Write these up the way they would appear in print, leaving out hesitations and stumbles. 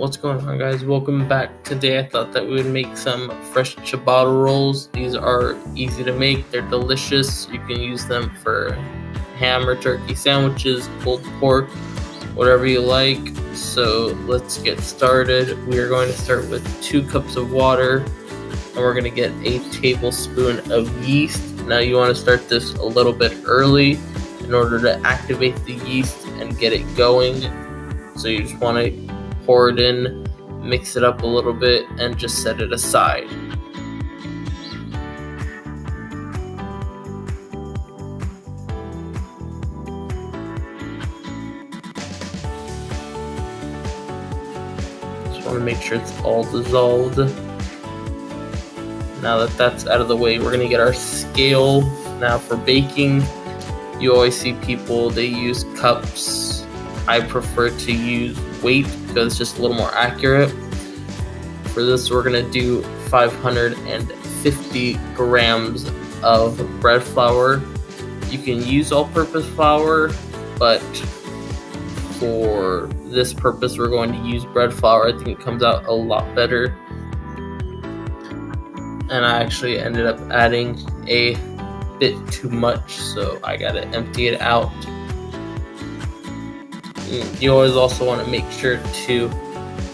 What's going on, guys? Welcome back. Today I thought that we would make some fresh ciabatta rolls. These are easy to make. They're delicious. You can use them for ham or turkey sandwiches, pulled pork, whatever you like. So let's get started. We are going to start with 2 cups of water, and we're going to get a tablespoon of yeast. Now you want to start this a little bit early in order to activate the yeast and get it going. So you just want to pour it in, mix it up a little bit, and just set it aside. Just want to make sure it's all dissolved. Now that that's out of the way, we're going to get our scale. Now for baking, you always see people, they use cups. I prefer to use weight because it's just a little more accurate. For this, we're going to do 550 grams of bread flour. You can use all-purpose flour, but for this purpose, we're going to use bread flour. I think it comes out a lot better. And I actually ended up adding a bit too much, so I got to empty it out. You always also want to make sure to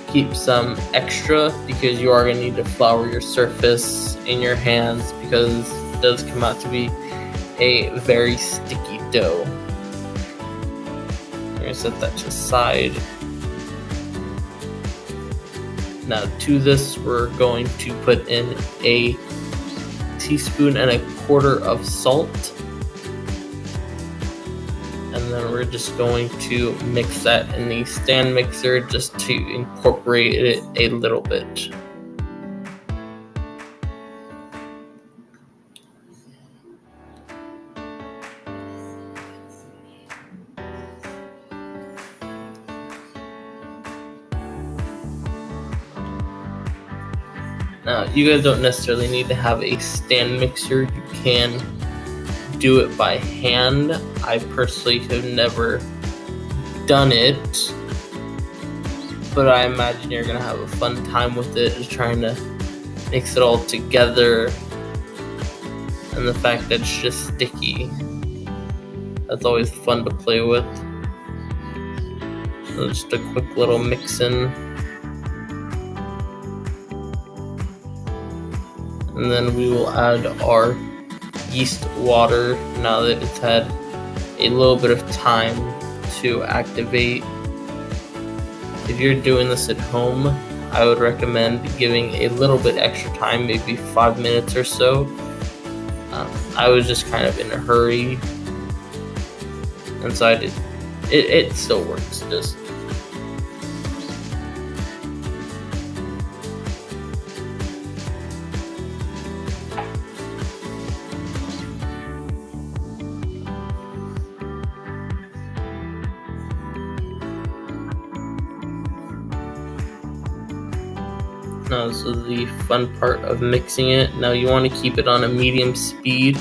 keep some extra because you are going to need to flour your surface in your hands because it does come out to be a very sticky dough. I'm going to set that to the side. Now to this, we're going to put in a 1.25 teaspoons of salt. And then we're just going to mix that in the stand mixer just to incorporate it a little bit. Now, you guys don't necessarily need to have a stand mixer. You can do it by hand. I personally have never done it, but I imagine you're gonna have a fun time with it, just trying to mix it all together. And the fact that it's just sticky, that's always fun to play with. So just a quick little mix in. And then we will add our yeast water now that it's had a little bit of time to activate. If you're doing this at home, I would recommend giving a little bit extra time, maybe 5 minutes or so. I was just kind of in a hurry, and so I did. It still works. Just Now, this is the fun part of mixing it. Now, you want to keep it on a medium speed.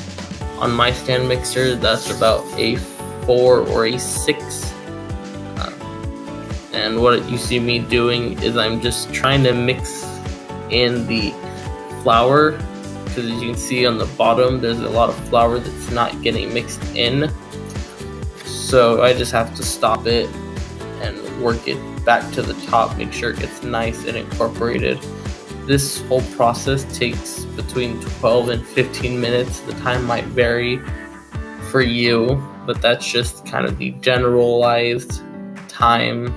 On my stand mixer, that's about a 4 or a 6. And what you see me doing is I'm just trying to mix in the flour, because as you can see on the bottom, there's a lot of flour that's not getting mixed in. So I just have to stop it and work it back to the top, make sure it gets nice and incorporated. This whole process takes between 12 and 15 minutes. The time might vary for you, but that's just kind of the generalized time.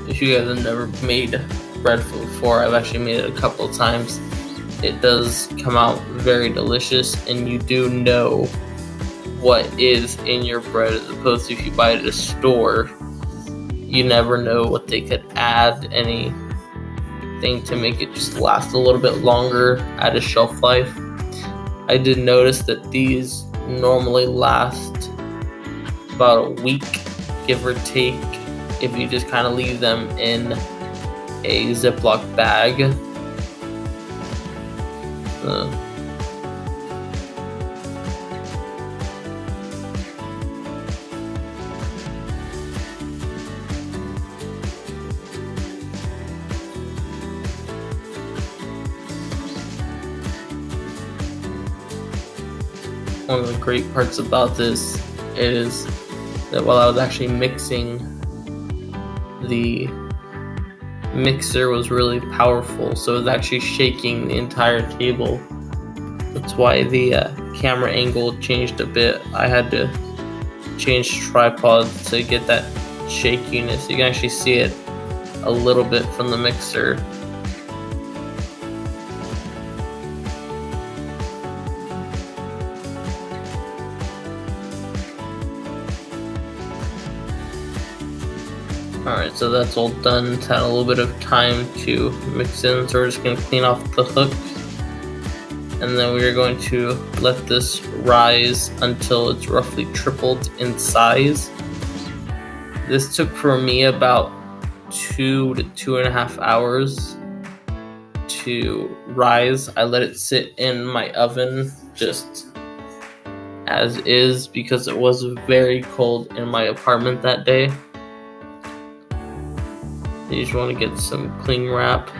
If you guys have never made bread before, I've actually made it a couple of times. It does come out very delicious, and you do know what is in your bread as opposed to if you buy it at a store. You never know what they could add, anything to make it just last a little bit longer, add a shelf life. I did notice that these normally last about a week, give or take, if you just kind of leave them in a Ziploc bag. One of the great parts about this is that while I was actually mixing, the mixer was really powerful, so it was actually shaking the entire table. That's why the camera angle changed a bit. I had to change tripods to get that shakiness. You can actually see it a little bit from the mixer. Alright, so that's all done. It's had a little bit of time to mix in, so we're just going to clean off the hook. And then we are going to let this rise until it's roughly tripled in size. This took for me about 2 to 2.5 hours to rise. I let it sit in my oven just as is because it was very cold in my apartment that day. You just want to get some cling wrap.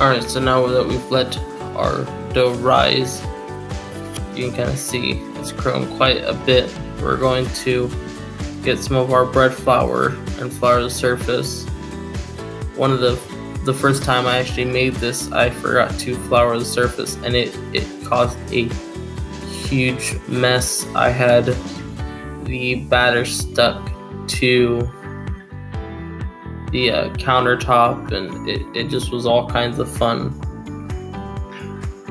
Alright, so now that we've let our dough rise, you can kind of see it's grown quite a bit. We're going to get some of our bread flour and flour the surface. One of the first time I actually made this, I forgot to flour the surface, and it caused a huge mess. I had the batter stuck to the countertop, and it just was all kinds of fun.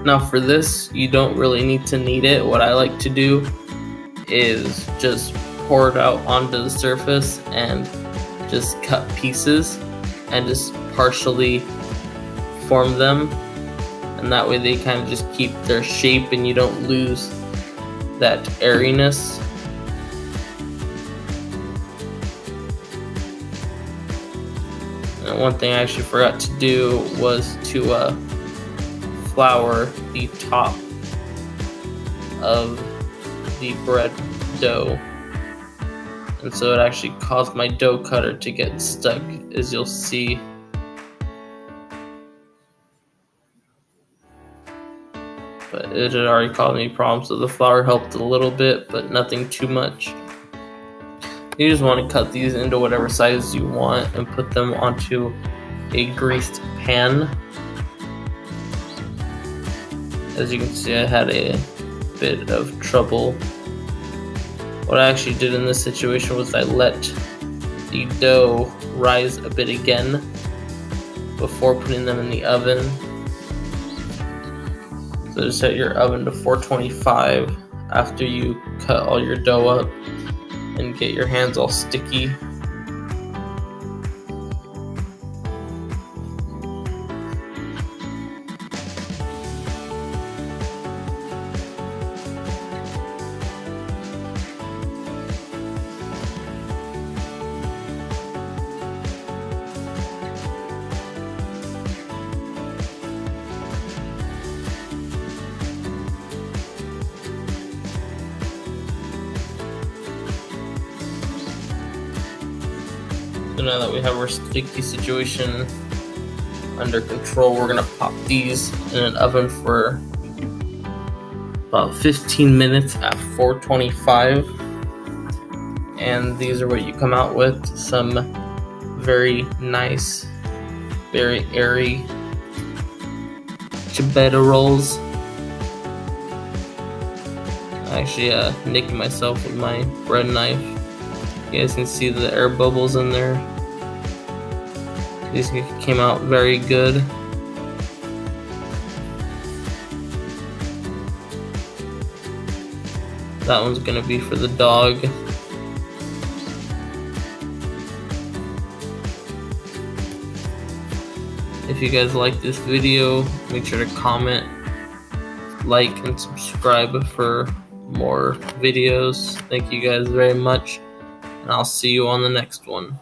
Now for this, you don't really need to knead it. What I like to do is just pour it out onto the surface and just cut pieces and just partially form them, and that way they kind of just keep their shape and you don't lose that airiness. And one thing I actually forgot to do was to flour the top of the bread dough, and so it actually caused my dough cutter to get stuck, as you'll see. But it had already caused me problems, so the flour helped a little bit, but nothing too much. You just want to cut these into whatever size you want and put them onto a greased pan. As you can see, I had a bit of trouble. What I actually did in this situation was I let the dough rise a bit again before putting them in the oven. So just set your oven to 425 after you cut all your dough up and get your hands all sticky. So now that we have our sticky situation under control, we're gonna pop these in an oven for about 15 minutes at 425. And these are what you come out with: some very nice, very airy ciabatta rolls. I actually nicked myself with my bread knife. You guys can see the air bubbles in there. These came out very good. That one's gonna be for the dog. If you guys like this video, make sure to comment, like, and subscribe for more videos. Thank you guys very much, and I'll see you on the next one.